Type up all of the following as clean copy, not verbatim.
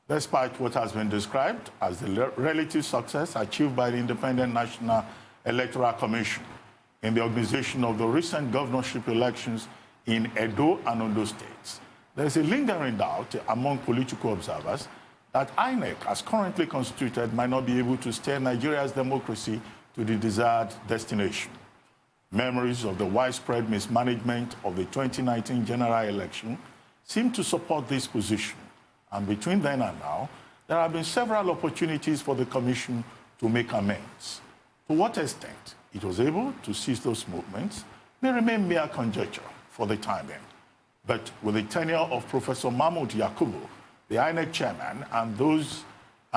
Despite what has been described as the relative success achieved by the Independent National Electoral Commission in the organization of the recent governorship elections in Edo and Ondo states, there is a lingering doubt among political observers that INEC, as currently constituted, might not be able to steer Nigeria's democracy to the desired destination. Memories of the widespread mismanagement of the 2019 general election seem to support this position. And between then and now, there have been several opportunities for the Commission to make amends. To what extent it was able to seize those movements may remain mere conjecture for the time being. But with the tenure of Professor Mahmoud Yakubu, the INEC chairman, and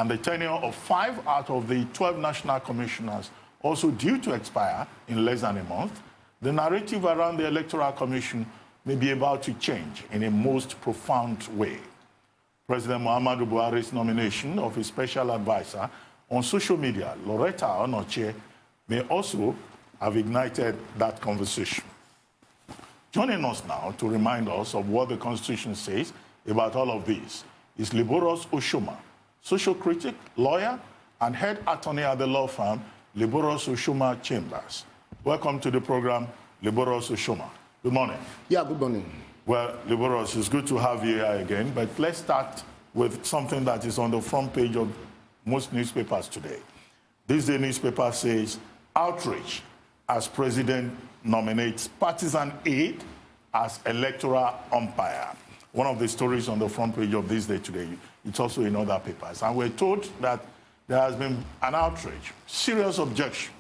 the tenure of 5 out of the 12 national commissioners also due to expire in less than a month, the narrative around the Electoral Commission may be about to change in a most profound way. President Buhari's nomination of his special advisor on social media, Lauretta Onochie, may also have ignited that conversation. Joining us now to remind us of what the Constitution says about all of this is Liborous Oshoma, social critic, lawyer, and head attorney at the law firm Liborous Oshoma Chambers. Welcome to the program, Liborous Oshoma. Good morning. Yeah, good morning. Well, Liborous, it's good to have you here again, but let's start with something that is on the front page of most newspapers today. This day newspaper says, outrage as president nominates partisan aide as electoral umpire. One of the stories on the front page of this day today, it's also in other papers. And we're told that there has been an outrage, serious objection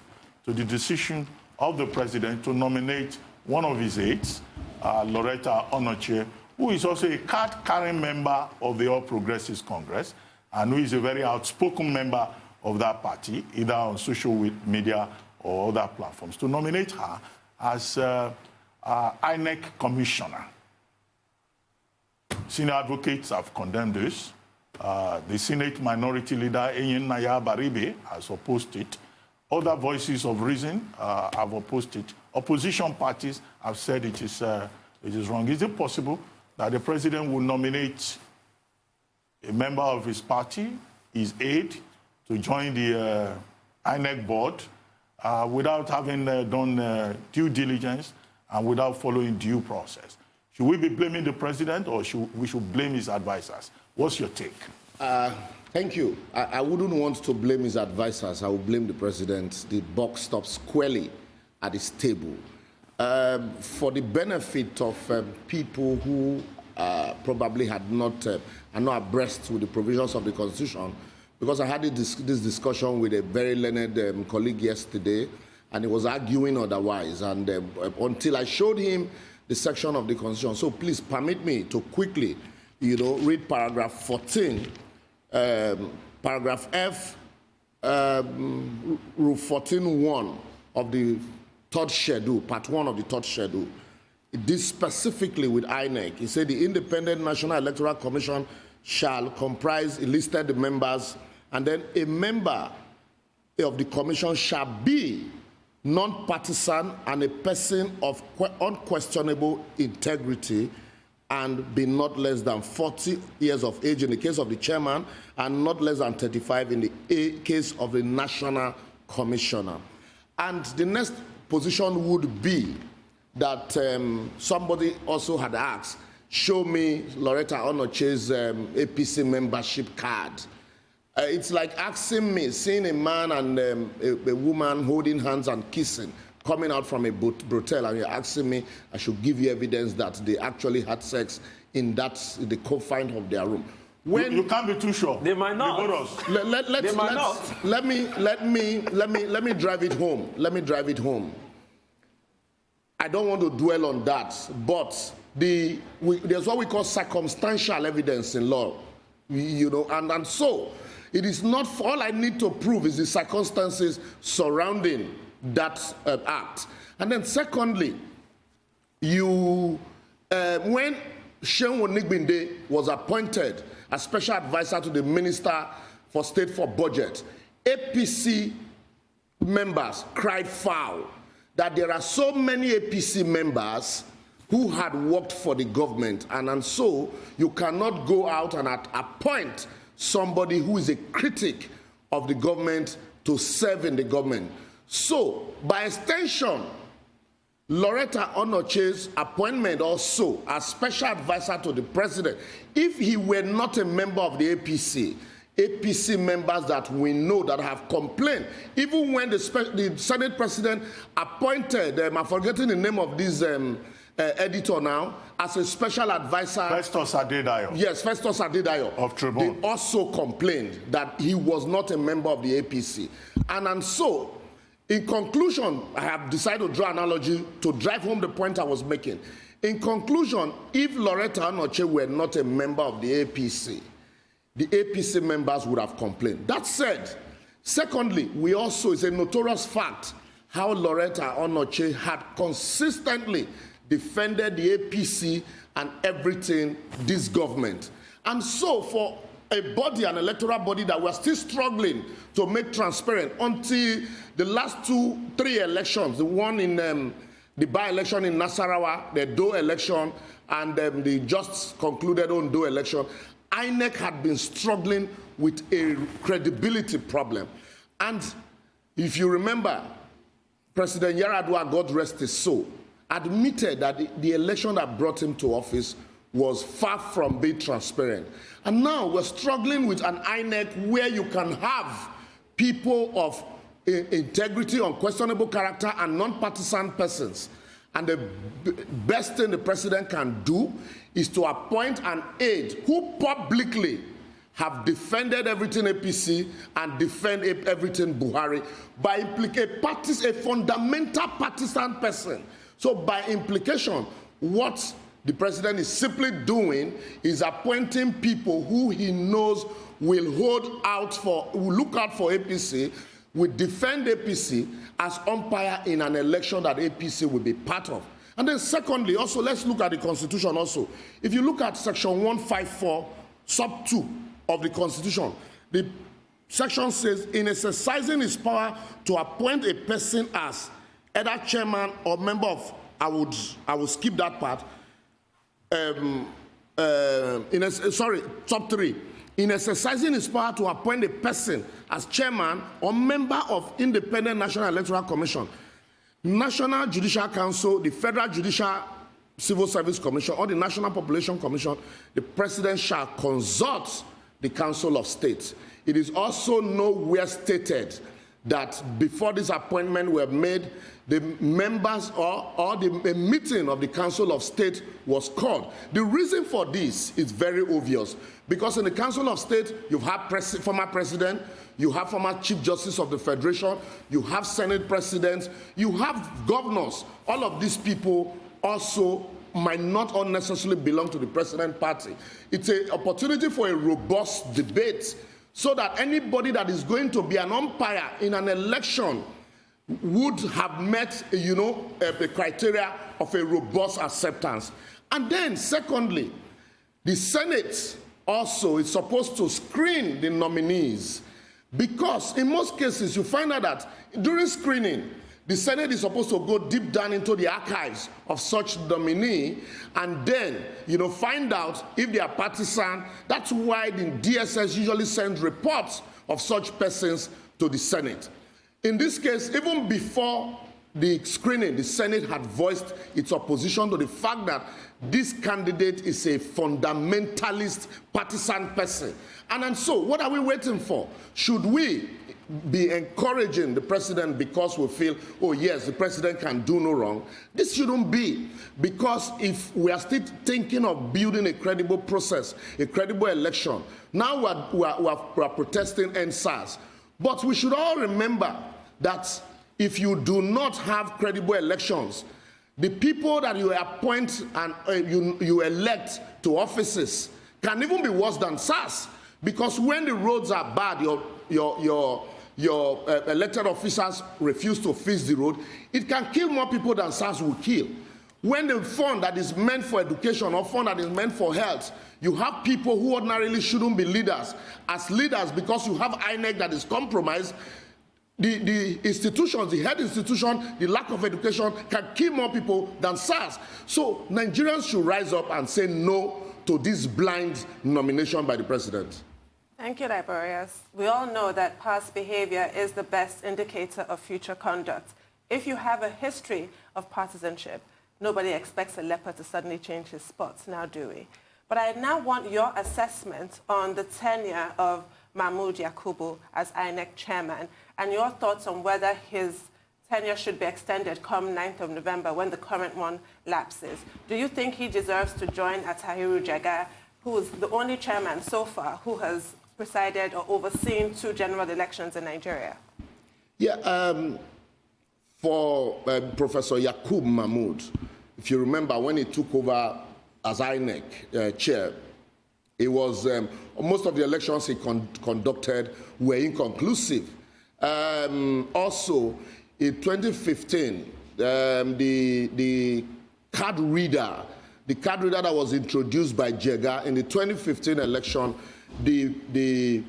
to the decision of the president to nominate one of his aides, Lauretta Onochie, who is also a card-carrying member of the All Progressives Congress and who is a very outspoken member of that party, either on social media or other platforms, to nominate her as INEC commissioner. Senior advocates have condemned this. The Senate Minority Leader, Enyin Naya Baribe, has opposed it. Other voices of reason have opposed it. Opposition parties have said it is wrong. Is it possible that the president will nominate a member of his party, his aide, to join the INEC board without having done due diligence and without following due process? Should we be blaming the president or should we blame his advisors? What's your take? Thank you. I wouldn't want to blame his advisors. I would blame the president. The buck stops squarely at his table. For the benefit of people who probably are not abreast with the provisions of the Constitution, because I had this discussion with a very learned colleague yesterday, and he was arguing otherwise, and until I showed him the section of the Constitution. So please permit me to quickly, read paragraph 14, paragraph F, rule 14.1 of the third schedule, part 1 of the third schedule. This specifically with INEC. It said the Independent National Electoral Commission shall comprise listed members, and then a member of the commission shall be non-partisan and a person of unquestionable integrity and be not less than 40 years of age in the case of the chairman and not less than 35 in the case of the national commissioner. And the next position would be that somebody also had asked, show me Lauretta Onochie's APC membership card. It's like asking me, seeing a man and a woman holding hands and kissing, coming out from a brothel, and you're asking me I should give you evidence that they actually had sex in the confines of their room. When you can't be too sure. They might not. Let me drive it home. Let me drive it home. I don't want to dwell on that, but there's what we call circumstantial evidence in law, and so it is not all I need to prove is the circumstances surrounding that act. And then secondly, when Shehu Onigbinde was appointed as special advisor to the Minister for State for Budget, APC members cried foul that there are so many APC members who had worked for the government, and so you cannot go out and appoint somebody who is a critic of the government to serve in the government. So, by extension, Lauretta Onochie's appointment also as special advisor to the president, if he were not a member of the APC members that we know that have complained, even when the Senate president appointed, I'm forgetting the name of this editor now, as a special advisor. Festus Adedayo. Yes, Festus Adedayo. Of Tribune. They also complained that he was not a member of the APC. And so, in conclusion, I have decided to draw an analogy to drive home the point I was making. In conclusion, if Lauretta Onochie were not a member of the APC members would have complained. That said, secondly, we also, it's a notorious fact how Lauretta Onochie had consistently defended the APC and everything, this government. And so for a body, an electoral body that we're still struggling to make transparent until the last 2-3 elections, the one in the by-election in Nasarawa, the Doe election, and the just concluded Ondo election, INEC had been struggling with a credibility problem. And if you remember, President Yar'Adua, God rest his soul, admitted that the election that brought him to office was far from being transparent. And now we're struggling with an INEC where you can have people of integrity, unquestionable character, and non-partisan persons. And the best thing the president can do is to appoint an aide who publicly have defended everything APC and defend everything Buhari by a fundamental partisan person. So by implication, what the president is simply doing is appointing people who he knows will look out for APC, will defend APC as umpire in an election that APC will be part of. And then secondly, also, let's look at the Constitution also. If you look at Section 154, sub 2 of the Constitution, the section says, in exercising his power to appoint a person as either chairman or member of, I would skip that part, sub 3. In exercising his power to appoint a person as chairman or member of Independent National Electoral Commission, National Judicial Council, the Federal Judicial Civil Service Commission, or the National Population Commission, the president shall consult the Council of State. It is also nowhere stated that before this appointment were made, the members or the meeting of the Council of State was called. The reason for this is very obvious, because in the Council of State, you have former president, you have former Chief Justice of the Federation, you have Senate presidents, you have governors. All of these people also might not unnecessarily belong to the president party. It's an opportunity for a robust debate so that anybody that is going to be an umpire in an election would have met, the criteria of a robust acceptance. And then, secondly, the Senate also is supposed to screen the nominees, because in most cases you find out that during screening, the Senate is supposed to go deep down into the archives of such nominee and then, find out if they are partisan. That's why the DSS usually sends reports of such persons to the Senate. In this case, even before the screening, the Senate had voiced its opposition to the fact that this candidate is a fundamentalist partisan person. And so, what are we waiting for? Should we be encouraging the president because we feel, oh yes, the president can do no wrong? This shouldn't be, because if we are still thinking of building a credible process, a credible election, now we are protesting NSAS. But we should all remember that if you do not have credible elections, the people that you appoint and you elect to offices can even be worse than SARS, because when the roads are bad, your elected officers refuse to fix the road, it can kill more people than SARS will kill. When the fund that is meant for education or fund that is meant for health, you have people who ordinarily shouldn't be leaders as leaders because you have INEC that is compromised. The institutions, the head institution, the lack of education can kill more people than SARS. So Nigerians should rise up and say no to this blind nomination by the president. Thank you, Liborius. We all know that past behavior is the best indicator of future conduct. If you have a history of partisanship, nobody expects a leopard to suddenly change his spots, now do we? But I now want your assessment on the tenure of Mahmood Yakubu as INEC chairman and your thoughts on whether his tenure should be extended come 9th of November when the current one lapses. Do you think he deserves to join Atahiru Jega, who is the only chairman so far who has presided or overseen 2 general elections in Nigeria? Yeah, for Professor Yakub Mahmood, if you remember when he took over as INEC chair, it was most of the elections he conducted were inconclusive. Also, in 2015, the card reader that was introduced by Jega in the 2015 election, the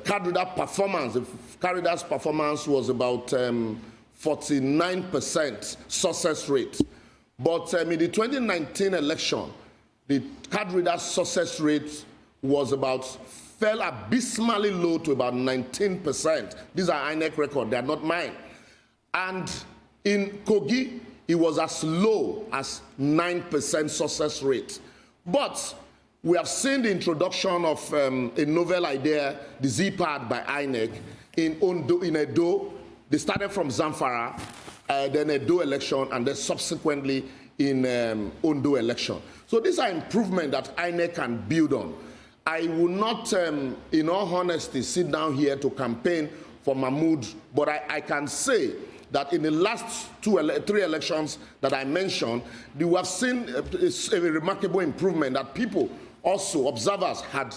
card reader performance, the card reader's performance was about 49% success rate. But in the 2019 election, the card reader's success rate fell abysmally low to about 19%. These are INEC records, they are not mine. And in Kogi, it was as low as 9% success rate. But we have seen the introduction of a novel idea, the Z-Pad by INEC, in Edo. They started from Zamfara, then Edo election, and then subsequently in Ondo election. So these are improvements that INEC can build on. I will not, in all honesty, sit down here to campaign for Mahmood, but I can say that in the last 3 elections that I mentioned, we have seen a remarkable improvement that people also, observers had,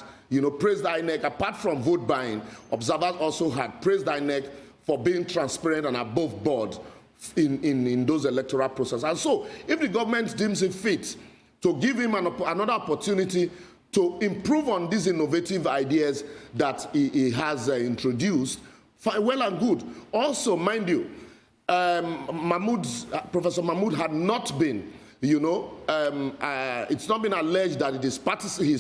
praised INEC. Apart from vote buying, observers also had praised INEC for being transparent and above board in those electoral processes. And so, if the government deems it fit to give him another opportunity to improve on these innovative ideas that he has introduced, well and good. Also, mind you, Professor Mahmood had not been, it's not been alleged that he's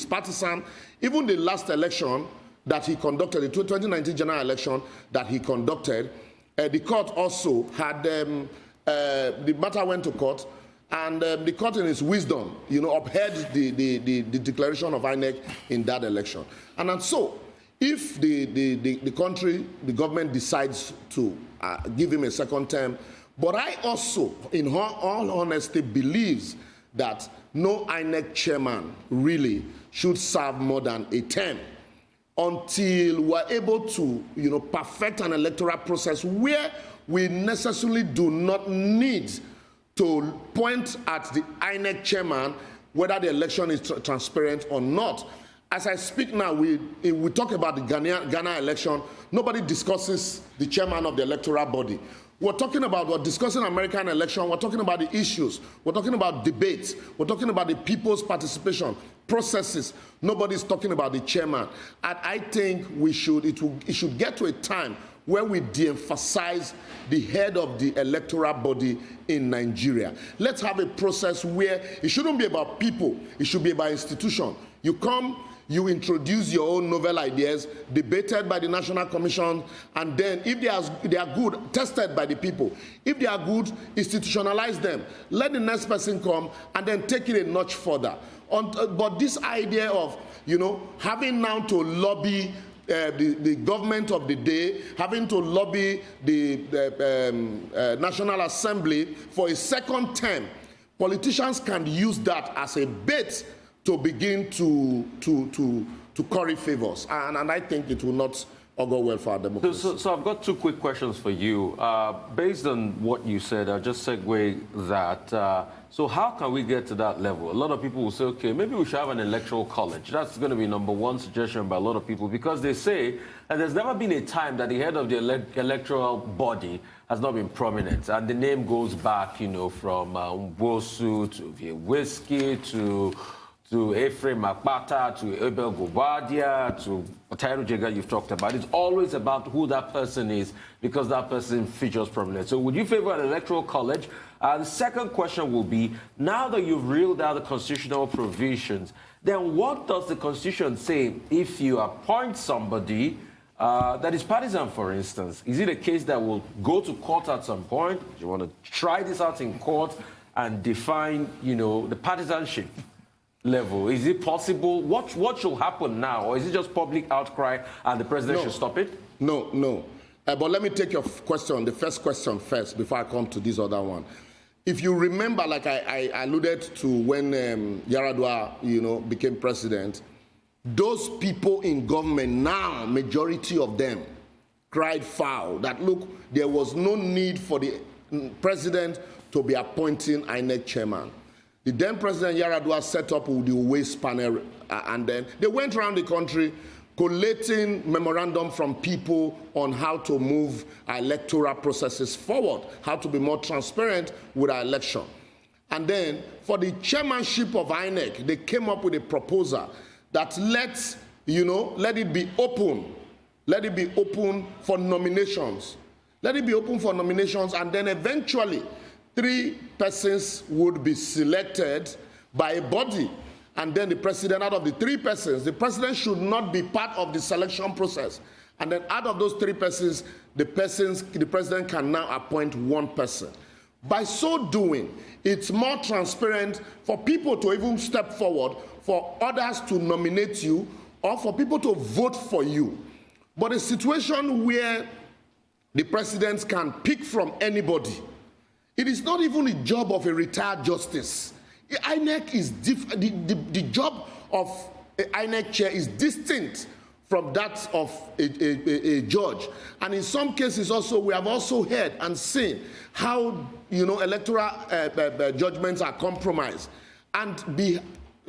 partisan. Even the last election that he conducted, the 2019 general election that he conducted, the court also had, the matter went to court, and the court in its wisdom, upheld the declaration of INEC in that election. And so, if the country, the government decides to give him a second term, but I also, in all honesty, believes that no INEC chairman really should serve more than a term until we're able to, perfect an electoral process where we necessarily do not need to point at the INEC chairman whether the election is transparent or not. As I speak now, we talk about the Ghana election. Nobody discusses the chairman of the electoral body. We're discussing American election. We're talking about the issues. We're talking about debates. We're talking about the people's participation, processes. Nobody's talking about the chairman. And I think it should get to a time where we de-emphasize the head of the electoral body in Nigeria. Let's have a process where it shouldn't be about people. It should be about institution. You come, you introduce your own novel ideas, debated by the National Commission, and then if they are good, tested by the people. If they are good, institutionalize them. Let the next person come and then take it a notch further. But this idea of, having now to lobby the government of the day, having to lobby the National Assembly for a second term, politicians can use that as a bait to begin to curry favors. And I think it will not augur well for our democracy. So I've got 2 quick questions for you. Based on what you said, I'll just segue that. So how can we get to that level? A lot of people will say, okay, maybe we should have an electoral college. That's going to be number 1 suggestion by a lot of people, because they say that there's never been a time that the head of the electoral body has not been prominent. And the name goes back, from Mbosu to Whiskey to Ephraim Akpata, to Abel Gobadia, to Atahiru Jega you've talked about. It's always about who that person is, because that person features prominence. So would you favor an electoral college? The second question will be, now that you've reeled out the constitutional provisions, then what does the Constitution say if you appoint somebody that is partisan, for instance? Is it a case that will go to court at some point? Do you want to try this out in court and define, you know, the partisanship level? Is it possible? What should happen now? Or is it just public outcry and the president should stop it? No. But let me take your question, the first question first, before I come to this other one. If you remember, like I alluded to when Yar'Adua, you know, became president, those people in government now, majority of them, cried foul that, look, there was no need for the president to be appointing INEC chairman. The then President Yar'Adua set up the waste panel, and then they went around the country collating memorandum from people on how to move our electoral processes forward, how to be more transparent with our election. And then for the chairmanship of INEC, they came up with a proposal that let it be open. Let it be open for nominations. Let it be open for nominations, and then eventually 3 persons would be selected by a body. And then the president, out of the 3 persons, the president should not be part of the selection process. And then out of those 3 persons, the president can now appoint 1 person. By so doing, it's more transparent for people to even step forward, for others to nominate you, or for people to vote for you. But a situation where the president can pick from anybody, it is not even a job of a retired justice. INEC is the job of INEC chair is distinct from that of a judge. And in some cases also, we have also heard and seen how, you know, electoral judgments are compromised. And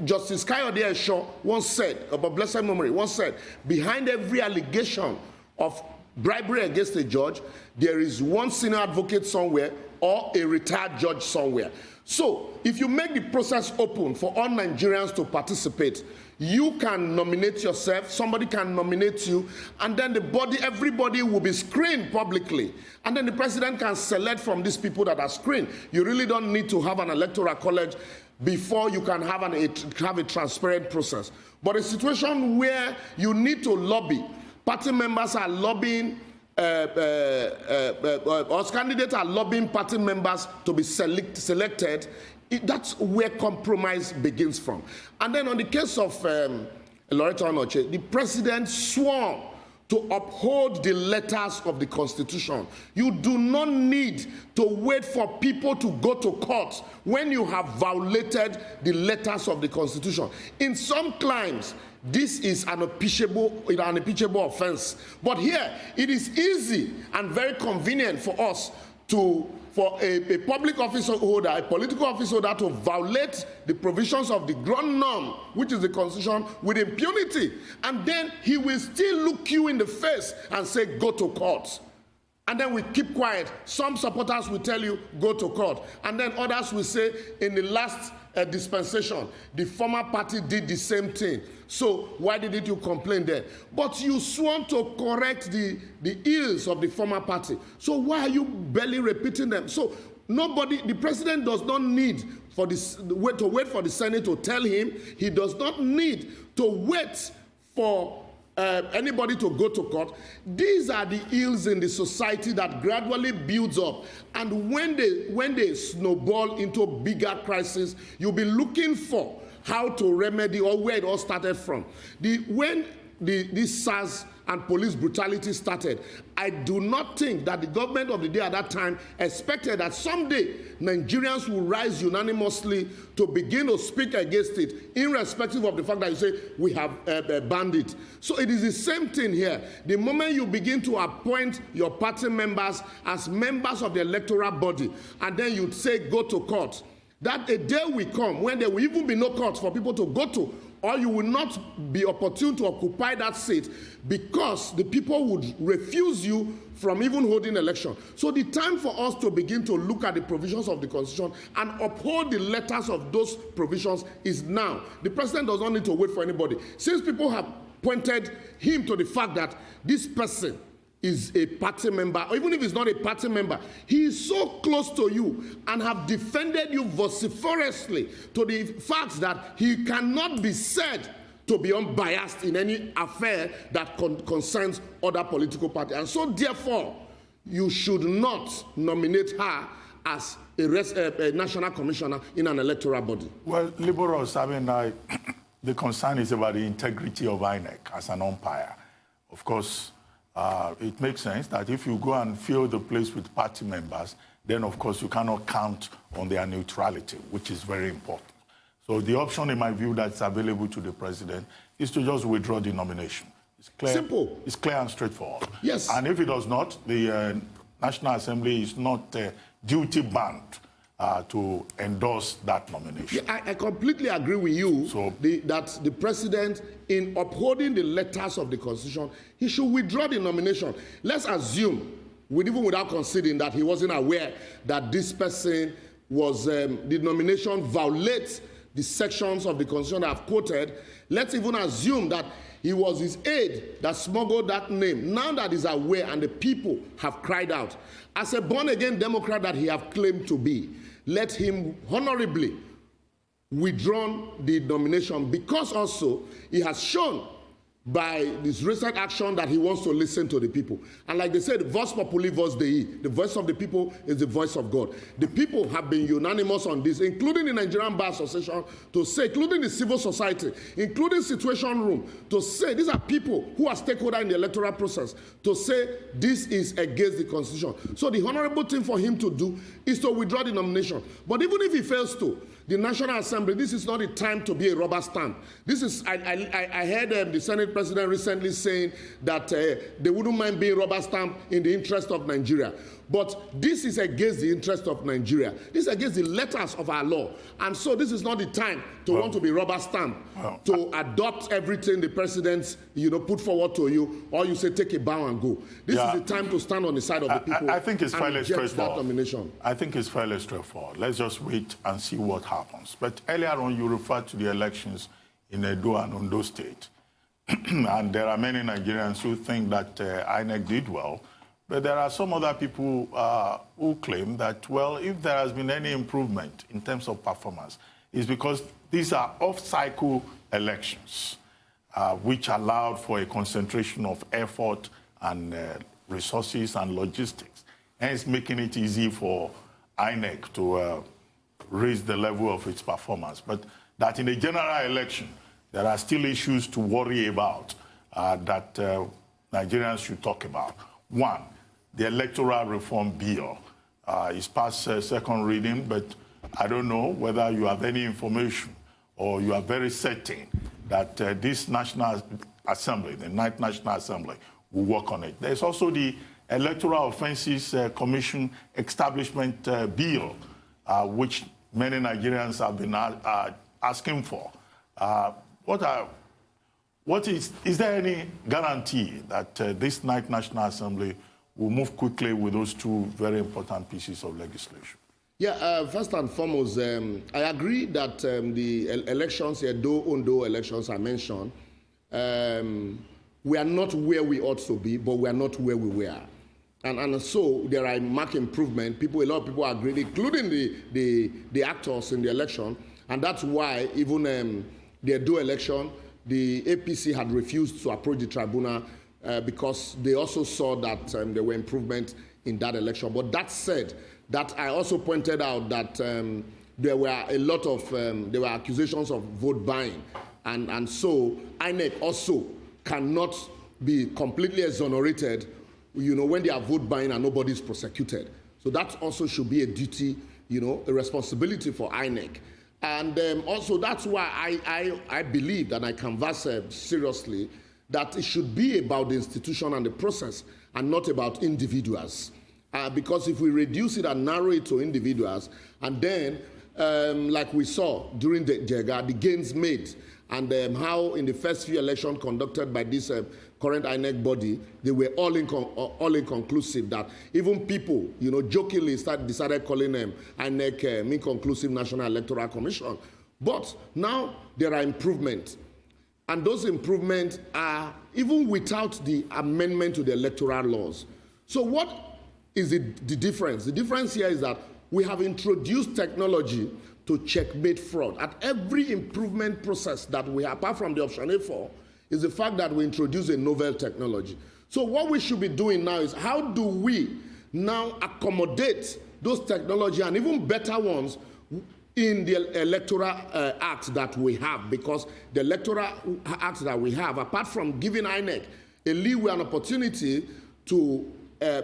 Justice Kayode Esho once said, about blessed memory, once said, behind every allegation of bribery against a judge, there is one senior advocate somewhere or a retired judge somewhere. So if you make the process open for all Nigerians to participate, you can nominate yourself, somebody can nominate you, and then everybody will be screened publicly. And then the president can select from these people that are screened. You really don't need to have an electoral college before you can have a transparent process. But a situation where you need to lobby, party members are lobbying, us candidates are lobbying party members to be selected, that's where compromise begins from. And then on the case of Lauretta Onochie, the president swore to uphold the letters of the Constitution. You do not need to wait for people to go to court when you have violated the letters of the Constitution. In some climes, this is an impeachable offense. But here, it is easy and very convenient for us for a public office holder, a political office holder, to violate the provisions of the ground norm, which is the Constitution, with impunity. And then he will still look you in the face and say, go to court. And then we keep quiet. Some supporters will tell you, go to court. And then others will say, in the last dispensation, the former party did the same thing. So why didn't you complain then? But you sworn to correct the ills of the former party. So why are you barely repeating them? So the president does not need to wait for the Senate to tell him. He does not need to wait for anybody to go to court. These are the ills in the society that gradually builds up. And when they snowball into bigger crisis, you'll be looking for how to remedy or where it all started from. When this SARS and police brutality started, I do not think that the government of the day at that time expected that someday Nigerians will rise unanimously to begin to speak against it, irrespective of the fact that you say we have banned it. So it is the same thing here. The moment you begin to appoint your party members as members of the electoral body, and then you say go to court, that a day will come when there will even be no court for people to go to, or you will not be opportune to occupy that seat because the people would refuse you from even holding election. So the time for us to begin to look at the provisions of the Constitution and uphold the letters of those provisions is now. The president does not need to wait for anybody. Since people have pointed him to the fact that this person is a party member, or even if he's not a party member, he is so close to you and have defended you vociferously to the fact that he cannot be said to be unbiased in any affair that concerns other political parties. And so, therefore, you should not nominate her as a national commissioner in an electoral body. Well, Liborous, I mean, the concern is about the integrity of INEC as an umpire. Of course, it makes sense that if you go and fill the place with party members, then, of course, you cannot count on their neutrality, which is very important. So the option, in my view, that's available to the president is to just withdraw the nomination. It's clear. Simple. It's clear and straightforward. Yes. And if it does not, the National Assembly is not duty-bound to endorse that nomination. Yeah, I completely agree with you that the president, in upholding the letters of the Constitution, he should withdraw the nomination. Let's assume, even without considering that he wasn't aware that this person was, the nomination violates the sections of the Constitution that I've quoted. Let's even assume that he was his aide that smuggled that name. Now that he's aware and the people have cried out, as a born-again Democrat that he have claimed to be, let him honorably withdraw the nomination, because also he has shown by this recent action that he wants to listen to the people. And like they said, vox populi, vox Dei, the voice of the people is the voice of God. The people have been unanimous on this, including the Nigerian Bar Association, to say, including the civil society, including Situation Room, to say, these are people who are stakeholders in the electoral process, to say this is against the Constitution. So the honorable thing for him to do is to withdraw the nomination. But even if he fails to, the National Assembly, this is not the time to be a rubber stamp. This is, I heard the Senate President recently saying that they wouldn't mind being rubber stamp in the interest of Nigeria. But this is against the interest of Nigeria. This is against the letters of our law. And so this is not the time to want to be rubber stamp, to adopt everything the president put forward to you, or you say take a bow and go. This is the time to stand on the side of the people. I think it's fairly straightforward. That nomination. I think it's fairly straightforward. Let's just wait and see what happens. But earlier on, you referred to the elections in Edo and Ondo State. And there are many Nigerians who think that INEC did well. But there are some other people who claim that, well, if there has been any improvement in terms of performance, it's because these are off-cycle elections, which allowed for a concentration of effort and resources and logistics, hence making it easy for INEC to raise the level of its performance. But that in a general election, there are still issues to worry about that Nigerians should talk about. One, the Electoral Reform Bill is past second reading, but I don't know whether you have any information or you are very certain that this National Assembly, the 9th National Assembly, will work on it. There's also the Electoral Offenses Commission Establishment Bill, which many Nigerians have been asking for. Is there any guarantee that this 9th National Assembly will move quickly with those two very important pieces of legislation? Yeah, first and foremost, I agree that the elections, the Ondo elections I mentioned, we are not where we ought to be, but we are not where we were. And so there are marked improvement. A lot of people agree, including the actors in the election, and that's why even the Edo election, the APC had refused to approach the tribunal because they also saw that there were improvements in that election. But that said, that I also pointed out that there were a lot of there were accusations of vote buying, and so INEC also cannot be completely exonerated, when they are vote buying and nobody is prosecuted. So that also should be a duty, a responsibility for INEC. And also that's why I believe, and I canvass seriously, that it should be about the institution and the process and not about individuals. Because if we reduce it and narrow it to individuals, and then, like we saw during the Jega, the gains made, and how in the first few elections conducted by this current INEC body, they were all inconclusive, that even people, jokingly decided calling them INEC Inconclusive National Electoral Commission. But now there are improvements. And those improvements are even without the amendment to the electoral laws. So what is the difference? The difference here is that we have introduced technology to checkmate fraud. At every improvement process that we have, apart from the option A4, is the fact that we introduce a novel technology. So what we should be doing now is how do we now accommodate those technology and even better ones in the electoral act that we have, because the electoral act that we have, apart from giving INEC a leeway and opportunity to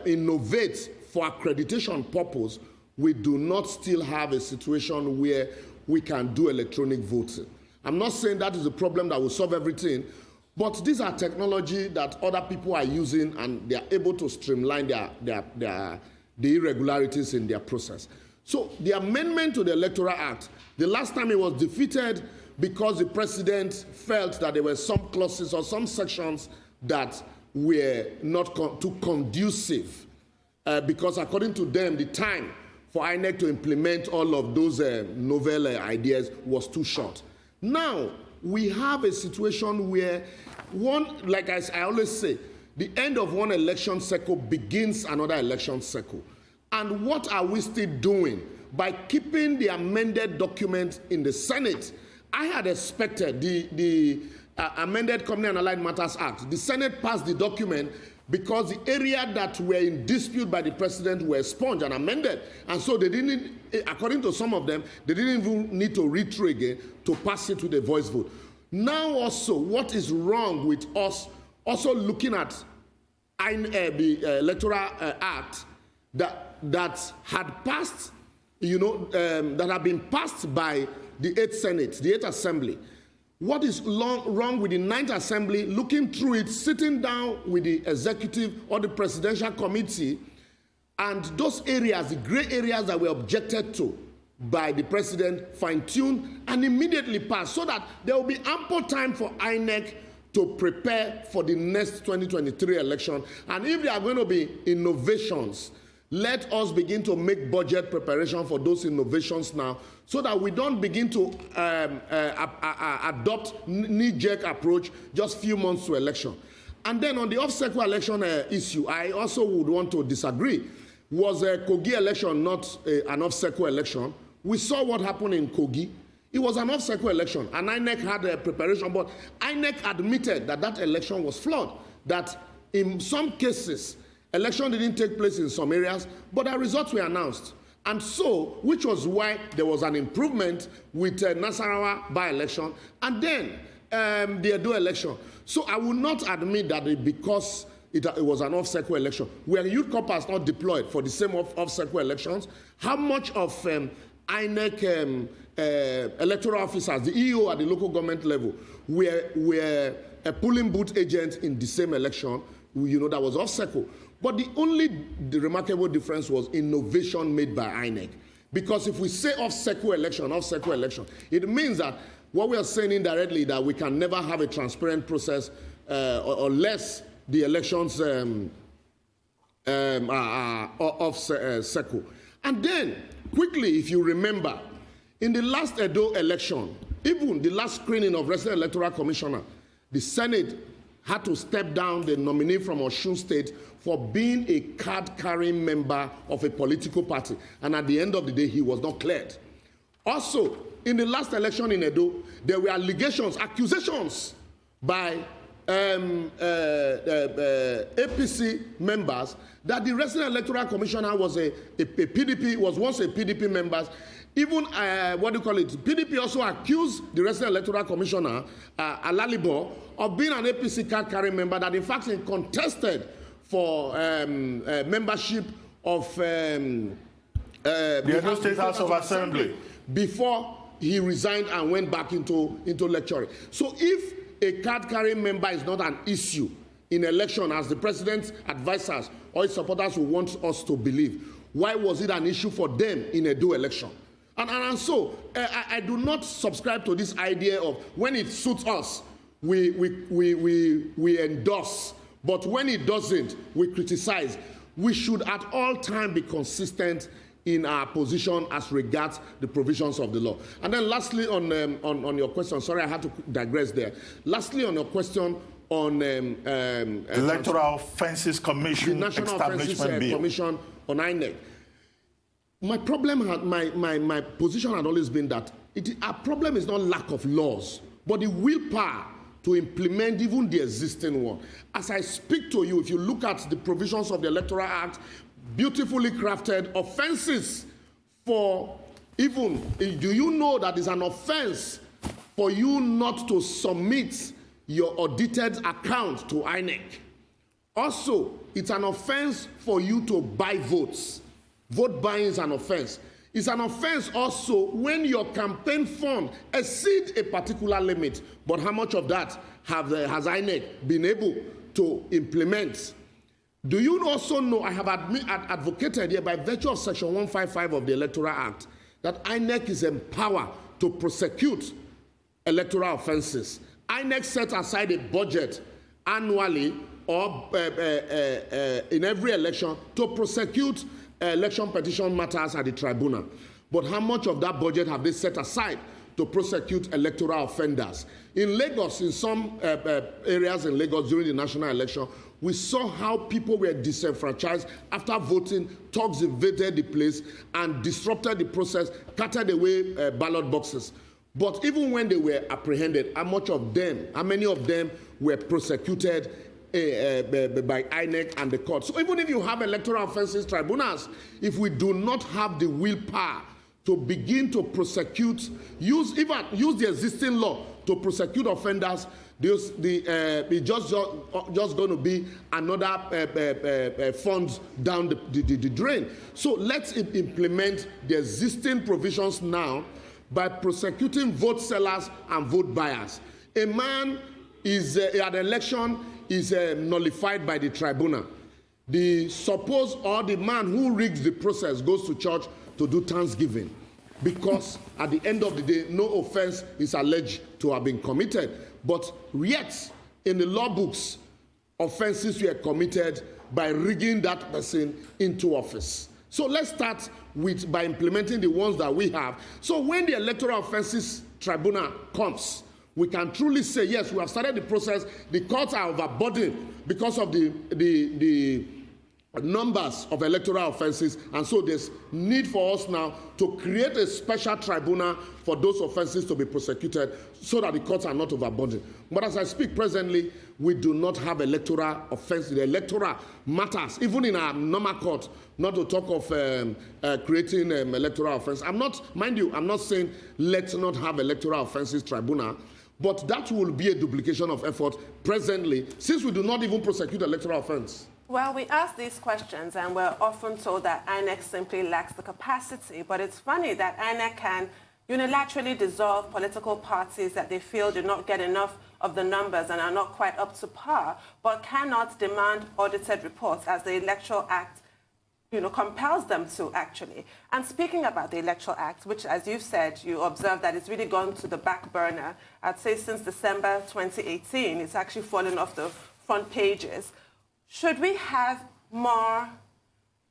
innovate for accreditation purpose, we do not still have a situation where we can do electronic voting. I'm not saying that is a problem that will solve everything, but these are technology that other people are using and they are able to streamline the irregularities in their process. So the amendment to the Electoral Act, the last time it was defeated because the president felt that there were some clauses or some sections that were not too conducive, because according to them, the time for INEC to implement all of those novel ideas was too short. Now, we have a situation where like I always say, the end of one election cycle begins another election cycle. And what are we still doing? By keeping the amended document in the Senate, I had expected the amended Company and Allied Matters Act, the Senate passed the document because the area that were in dispute by the president were expunged and amended. And so they didn't, according to some of them, they didn't even need to read through again to pass it to the voice vote. Now also, what is wrong with us also looking at the Electoral Act that had passed, that had been passed by the 8th Senate, the 8th Assembly. What is wrong with the 9th Assembly, looking through it, sitting down with the executive or the presidential committee, and those areas, the gray areas that were objected to by the president, fine-tuned and immediately passed, so that there will be ample time for INEC to prepare for the next 2023 election. And if there are going to be innovations, let us begin to make budget preparation for those innovations now, so that we don't begin to adopt knee-jerk approach just few months to election. And then on the off-cycle election issue, I also would want to disagree. Was a Kogi election not an off-cycle election? We saw what happened in Kogi. It was an off-cycle election, and INEC had a preparation, but INEC admitted that that election was flawed, that in some cases, election didn't take place in some areas, but the results were announced. And so, which was why there was an improvement with Nasarawa by-election, and then the Edo election. So I will not admit that because it was an off-cycle election, where youth corps not deployed for the same off-cycle elections, how much of INEC electoral officers, the EO at the local government level, were a polling booth agent in the same election, that was off-cycle. But the remarkable difference was innovation made by INEC. Because if we say off-cycle election, it means that what we are saying indirectly that we can never have a transparent process unless the elections are off-cycle. And then, quickly, if you remember, in the last Edo election, even the last screening of resident electoral commissioner, the Senate had to step down the nominee from Osun State for being a card-carrying member of a political party. And at the end of the day, he was not cleared. Also, in the last election in Edo, there were allegations, accusations by APC members that the resident electoral commissioner was once a PDP member. Even, PDP also accused the resident electoral commissioner, Alalibo, of being an APC card-carrying member that in fact he contested for membership of the Edo State House of Assembly before he resigned and went back into lecturing. So if a card-carrying member is not an issue in election, as the president's advisors or his supporters will want us to believe, why was it an issue for them in a Edo election? And so I do not subscribe to this idea of when it suits us, we endorse, but when it doesn't, we criticize. We should at all times be consistent in our position as regards the provisions of the law. And then lastly, on your question, sorry, I had to digress there. Lastly, on your question on Electoral Offences Commission, the National Offences Commission on INEC. My problem, my position had always been that our problem is not lack of laws, but the willpower to implement even the existing one. As I speak to you, if you look at the provisions of the Electoral Act, beautifully crafted offenses for even, do you know that it's an offense for you not to submit your audited account to INEC? Also, it's an offense for you to buy votes. Vote buying is an offense. It's an offense also when your campaign fund exceeds a particular limit. But how much of that has INEC been able to implement? Do you also know, I have advocated here by virtue of Section 155 of the Electoral Act, that INEC is empowered to prosecute electoral offenses. INEC set aside a budget annually or in every election to prosecute election petition matters at the tribunal. But how much of that budget have they set aside to prosecute electoral offenders? In Lagos, in some areas in Lagos during the national election, we saw how people were disenfranchised after voting. Thugs invaded the place and disrupted the process, carted away ballot boxes. But even when they were apprehended, how many of them were prosecuted by INEC and the court? So even if you have electoral offences tribunals, if we do not have the willpower to begin to prosecute, use the existing law to prosecute offenders, it's just going to be another funds down the drain. So let's implement the existing provisions now by prosecuting vote sellers and vote buyers. A man is at an election is nullified by the tribunal. The man who rigs the process goes to church to do thanksgiving, because at the end of the day, no offense is alleged to have been committed. But yet, in the law books, offenses were committed by rigging that person into office. So let's start by implementing the ones that we have. So when the Electoral Offences Tribunal comes, we can truly say, yes, we have started the process. The courts are overburdened because of the numbers of electoral offenses, and so there's need for us now to create a special tribunal for those offenses to be prosecuted so that the courts are not overburdened. But as I speak presently, we do not have electoral offenses. The electoral matters, even in our normal court, not to talk of creating electoral offense. I'm not saying let's not have electoral offenses tribunal, but that will be a duplication of effort presently, since we do not even prosecute electoral offense. Well, we ask these questions, and we're often told that INEC simply lacks the capacity. But it's funny that INEC can unilaterally dissolve political parties that they feel do not get enough of the numbers and are not quite up to par, but cannot demand audited reports, as the Electoral Act compels them to, actually. And speaking about the Electoral Act, which, as you've said, you observe that it's really gone to the back burner. I'd say since December 2018, it's actually fallen off the front pages. Should we have more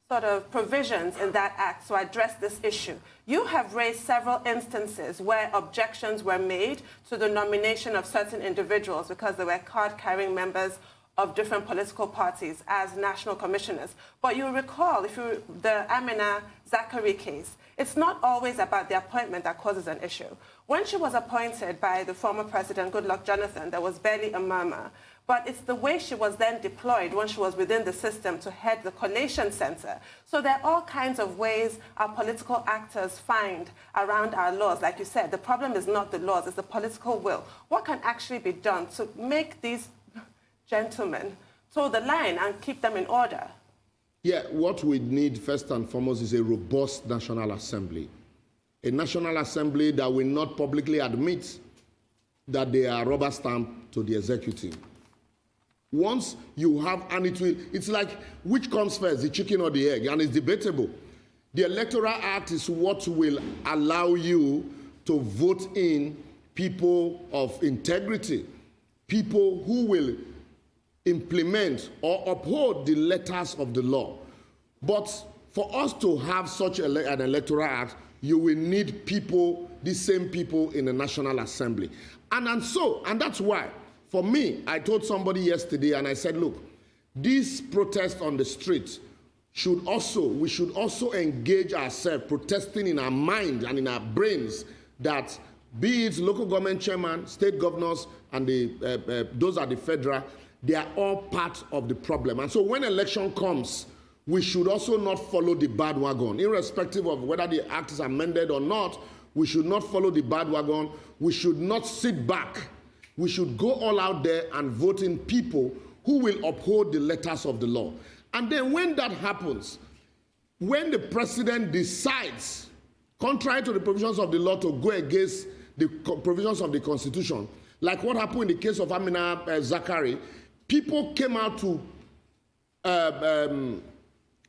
sort of provisions in that act to address this issue? You have raised several instances where objections were made to the nomination of certain individuals because they were card-carrying members of different political parties as national commissioners. But you recall, the Amina Zachary case, it's not always about the appointment that causes an issue. When she was appointed by the former president, Goodluck Jonathan, there was barely a murmur. But it's the way she was then deployed when she was within the system to head the collation center. So there are all kinds of ways our political actors find around our laws. Like you said, the problem is not the laws, it's the political will. What can actually be done to make these gentlemen toe the line and keep them in order? Yeah, what we need first and foremost is a robust National Assembly. A National Assembly that will not publicly admit that they are rubber stamp to the executive. Once you have, and it's like, which comes first, the chicken or the egg? And it's debatable. The Electoral Act is what will allow you to vote in people of integrity, people who will implement or uphold the letters of the law. But for us to have such an electoral act, you will need people, the same people in the National Assembly. And that's why, for me, I told somebody yesterday, and I said, look, this protest on the street we should also engage ourselves, protesting in our mind and in our brains, that be it local government chairman, state governors, and those are the federal, they are all part of the problem. And so when election comes, we should also not follow the bandwagon, irrespective of whether the act is amended or not. We should not follow the bandwagon. We should not sit back. We should go all out there and vote in people who will uphold the letters of the law. And then when that happens, when the president decides, contrary to the provisions of the law, to go against the provisions of the Constitution, like what happened in the case of Amina Zakari, people came out to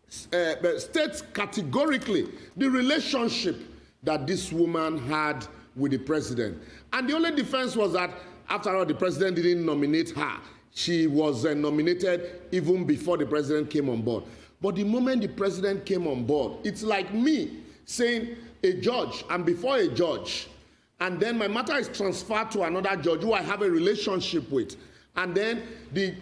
state categorically the relationship that this woman had with the president. And the only defense was that, after all, the president didn't nominate her. She was nominated even before the president came on board. But the moment the president came on board, it's like me saying a judge, I'm before a judge, and then my matter is transferred to another judge who I have a relationship with. And then the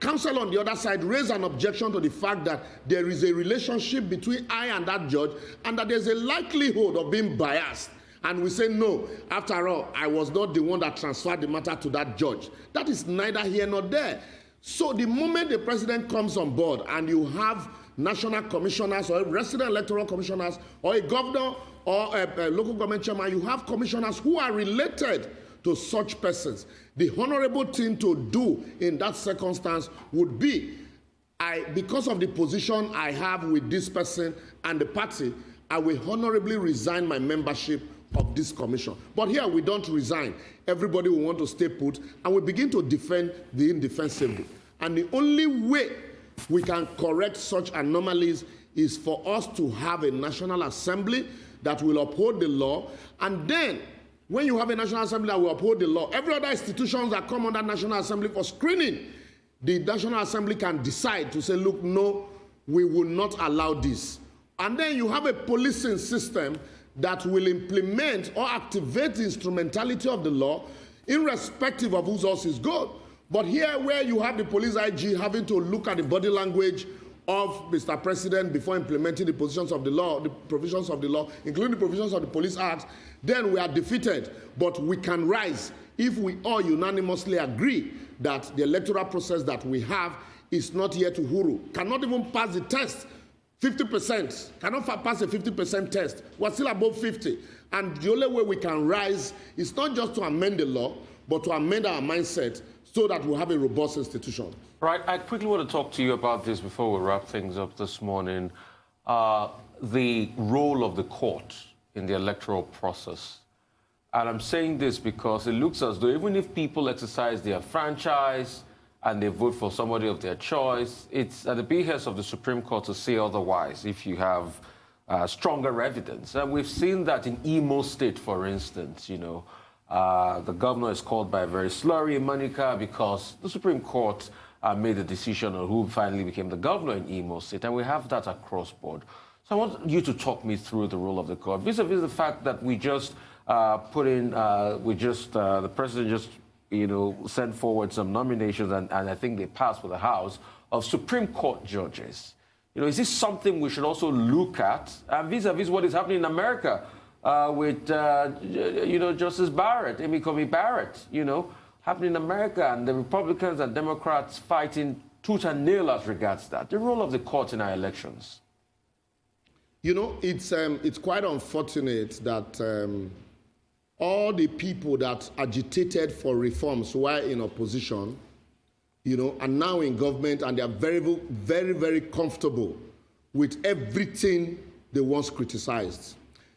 counsel on the other side raised an objection to the fact that there is a relationship between I and that judge, and that there's a likelihood of being biased. And we say, no, after all, I was not the one that transferred the matter to that judge. That is neither here nor there. So the moment the president comes on board and you have national commissioners or resident electoral commissioners or a governor or a local government chairman, you have commissioners who are related to such persons. The honorable thing to do in that circumstance would be, because of the position I have with this person and the party, I will honorably resign my membership of this commission. But here we don't resign. Everybody will want to stay put, and we begin to defend the indefensible. And the only way we can correct such anomalies is for us to have a National Assembly that will uphold the law. And then, when you have a National Assembly that will uphold the law, every other institutions that come under National Assembly for screening, the National Assembly can decide to say, look, no, we will not allow this. And then you have a policing system that will implement or activate the instrumentality of the law, irrespective of whose horse is good. But here, where you have the police IG having to look at the body language of Mr. President before implementing the positions of the law, the provisions of the law, including the provisions of the Police Act, then we are defeated. But we can rise if we all unanimously agree that the electoral process that we have is not yet to huru, cannot even pass the test. 50%, cannot pass a 50% test. We're still above 50. And the only way we can rise is not just to amend the law, but to amend our mindset so that we'll have a robust institution. Right, I quickly want to talk to you about this before we wrap things up this morning. The role of the court in the electoral process. And I'm saying this because it looks as though even if people exercise their franchise and they vote for somebody of their choice, it's at the behest of the Supreme Court to say otherwise if you have stronger evidence. And we've seen that in Imo State, for instance, you know. The governor is called by a very slurry moniker because the Supreme Court made a decision on who finally became the governor in Imo State, and we have that across board. So I want you to talk me through the role of the court, vis-a-vis the fact that we just the president just, you know, sent forward some nominations, and I think they passed with the House, of Supreme Court judges. You know, is this something we should also look at, vis-a-vis what is happening in America with, you know, Justice Barrett, Amy Coney Barrett, you know, happening in America, and the Republicans and Democrats fighting tooth and nail as regards that. The role of the court in our elections. You know, it's quite unfortunate that all the people that agitated for reforms while in opposition, you know, are now in government, and they are very, very, very comfortable with everything they once criticized.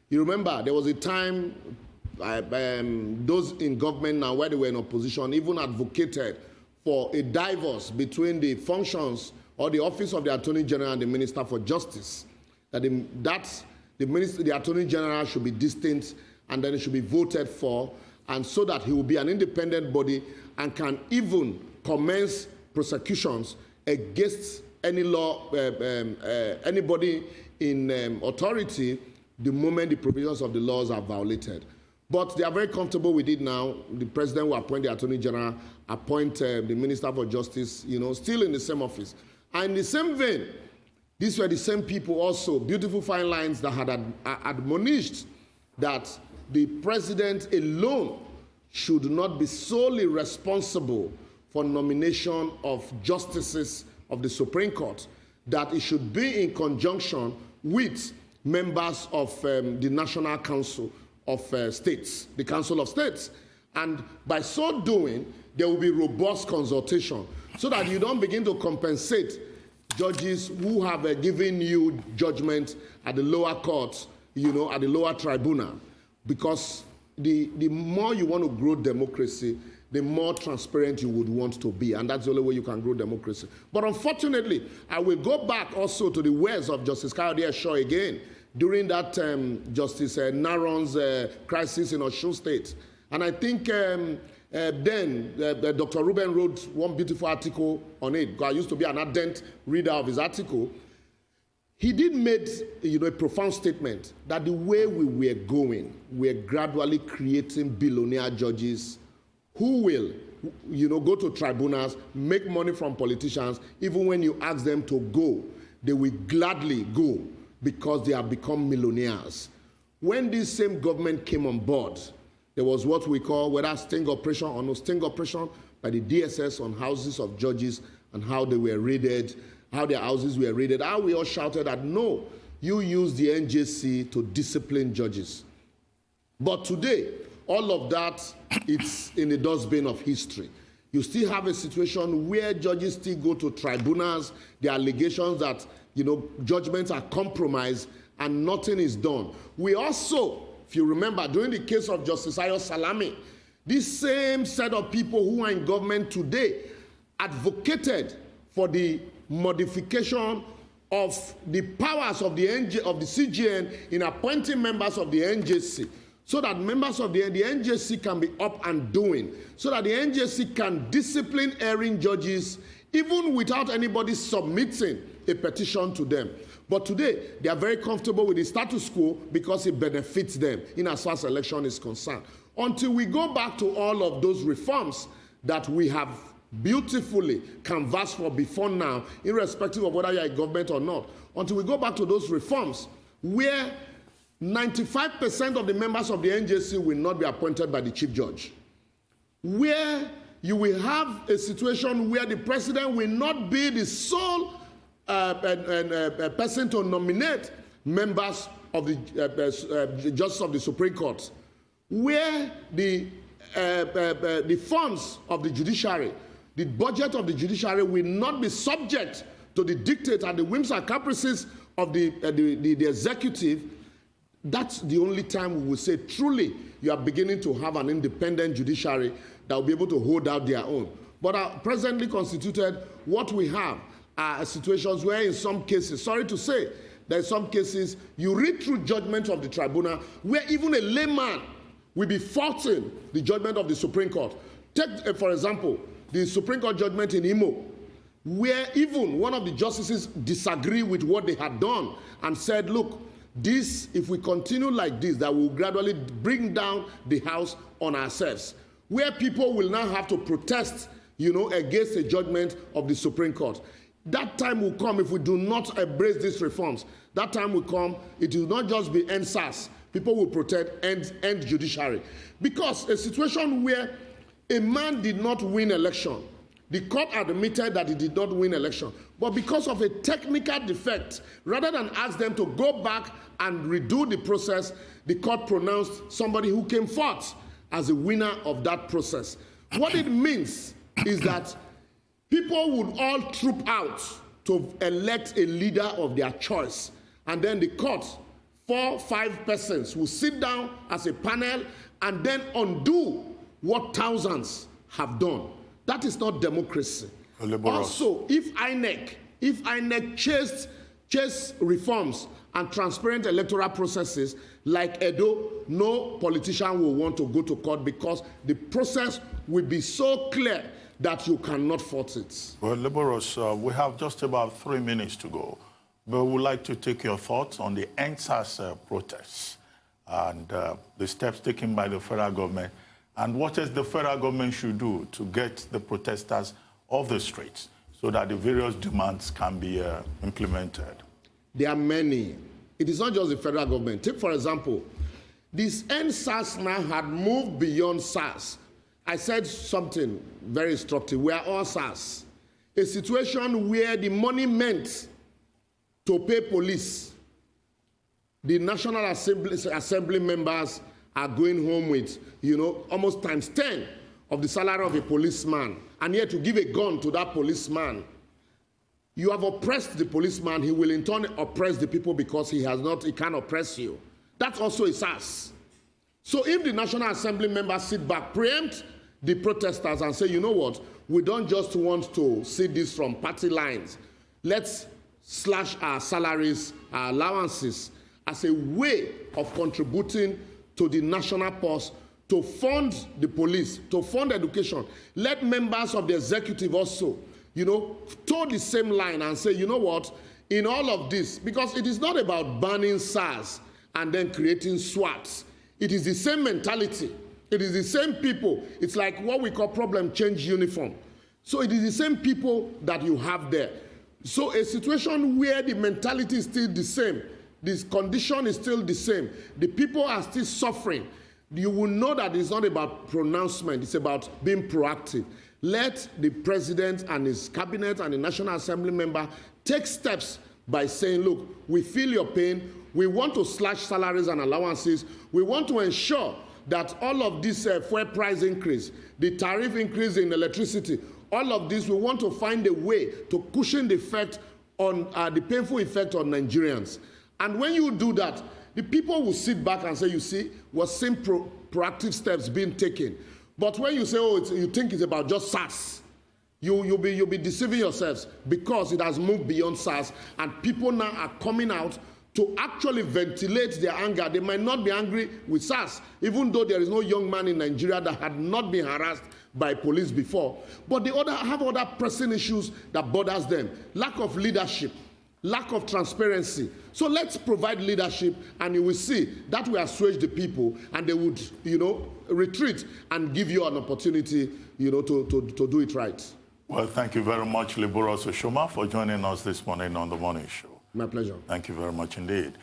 You remember, there was a time those in government now, where they were in opposition, even advocated for a divorce between the functions or the office of the Attorney General and the Minister for Justice. That the Attorney General should be distant, and then it should be voted for, and so that he will be an independent body and can even commence prosecutions against any law, anybody in authority the moment the provisions of the laws are violated. But they are very comfortable with it now. The president will appoint the Attorney General, appoint the Minister for Justice, still in the same office. And in the same vein, these were the same people also, beautiful fine lines that had admonished that the president alone should not be solely responsible for nomination of justices of the Supreme Court, that it should be in conjunction with members of the National Council of States, the Council of States. And by so doing, there will be robust consultation so that you don't begin to compensate judges who have given you judgment at the lower courts, at the lower tribunal. Because the more you want to grow democracy, the more transparent you would want to be. And that's the only way you can grow democracy. But unfortunately, I will go back also to the words of Justice Kayode Esho again during that Justice Naron's crisis in Osun State. And I think then Dr. Ruben wrote one beautiful article on it. I used to be an ardent reader of his article. He did make a profound statement that the way we were going, we're gradually creating billionaire judges who will go to tribunals, make money from politicians. Even when you ask them to go, they will gladly go because they have become millionaires. When this same government came on board, there was what we call, whether sting operation or no sting operation, by the DSS on houses of judges and how they were raided, how their houses were raided, how we all shouted that, no, you use the NJC to discipline judges. But today, all of that, it's in the dustbin of history. You still have a situation where judges still go to tribunals. There are allegations that, judgments are compromised and nothing is done. We also, if you remember, during the case of Justice Ayo Salami, this same set of people who are in government today advocated for the modification of the powers of the CJN in appointing members of the NJC, so that members of the NJC can be up and doing, so that the NJC can discipline erring judges even without anybody submitting a petition to them. But today, they are very comfortable with the status quo because it benefits them in as far as election is concerned. Until we go back to all of those reforms that we have beautifully canvassed for before now, irrespective of whether you're a government or not, until we go back to those reforms where 95% of the members of the NJC will not be appointed by the chief judge, where you will have a situation where the president will not be the sole person to nominate members of the justice of the Supreme Court, where the funds of the judiciary, the budget of the judiciary will not be subject to the dictate and the whims and caprices of the executive. That's the only time we will say truly you are beginning to have an independent judiciary that will be able to hold out their own. But presently constituted, what we have are situations where in some cases, sorry to say, there are some cases you read through judgment of the tribunal where even a layman will be faulting the judgment of the Supreme Court. Take, for example, the Supreme Court judgment in Imo, where even one of the justices disagreed with what they had done and said, look, this, if we continue like this, that will gradually bring down the house on ourselves, where people will now have to protest, against the judgment of the Supreme Court. That time will come if we do not embrace these reforms. That time will come, it will not just be NSAS. People will protect end judiciary. Because a situation where a man did not win election, the court admitted that he did not win election, but because of a technical defect, rather than ask them to go back and redo the process, the court pronounced somebody who came forth as a winner of that process. What it means is that people would all troop out to elect a leader of their choice, and then the court, 4, 5 persons, will sit down as a panel and then undo what thousands have done. That is not democracy. Also, if INEC chased reforms and transparent electoral processes like Edo, no politician will want to go to court because the process will be so clear that you cannot fault it. Well, Liborous, we have just about 3 minutes to go, but we would like to take your thoughts on the NSAS protests and the steps taken by the federal government, and what else the federal government should do to get the protesters off the streets so that the various demands can be implemented. There are many. It is not just the federal government. Take, for example, this NSAS now had moved beyond SARS. I said something very instructive. We are all SARS. A situation where the money meant to pay police, the National Assembly members are going home with, almost times 10 of the salary of a policeman, and yet to give a gun to that policeman. You have oppressed the policeman, he will in turn oppress the people because he can't oppress you. That's also a SARS. So if the National Assembly members sit back, preempt the protesters and say, you know what, we don't just want to see this from party lines. Let's slash our salaries, our allowances, as a way of contributing to the national purse, to fund the police, to fund education. Let members of the executive also, toe the same line and say, you know what, in all of this, because it is not about banning SARS and then creating SWATs. It is the same mentality. It is the same people. It's like what we call problem change uniform. So it is the same people that you have there. So a situation where the mentality is still the same, this condition is still the same, the people are still suffering, you will know that it's not about pronouncement, it's about being proactive. Let the president and his cabinet and the National Assembly member take steps by saying, look, we feel your pain, we want to slash salaries and allowances, we want to ensure that all of this fuel price increase, the tariff increase in electricity, all of this, we want to find a way to cushion the effect on the painful effect on Nigerians. And when you do that, the people will sit back and say, you see, we're seeing proactive steps being taken. But when you say, oh, you think it's about just SARS, you'll be deceiving yourselves because it has moved beyond SARS, and people now are coming out to actually ventilate their anger. They might not be angry with SARS, even though there is no young man in Nigeria that had not been harassed by police before. But they have other pressing issues that bothers them. Lack of leadership, lack of transparency. So let's provide leadership, and you will see that will assuage the people, and they would, retreat and give you an opportunity, to do it right. Well, thank you very much, Liborous Oshoma, for joining us this morning on The Morning Show. My pleasure. Thank you very much indeed.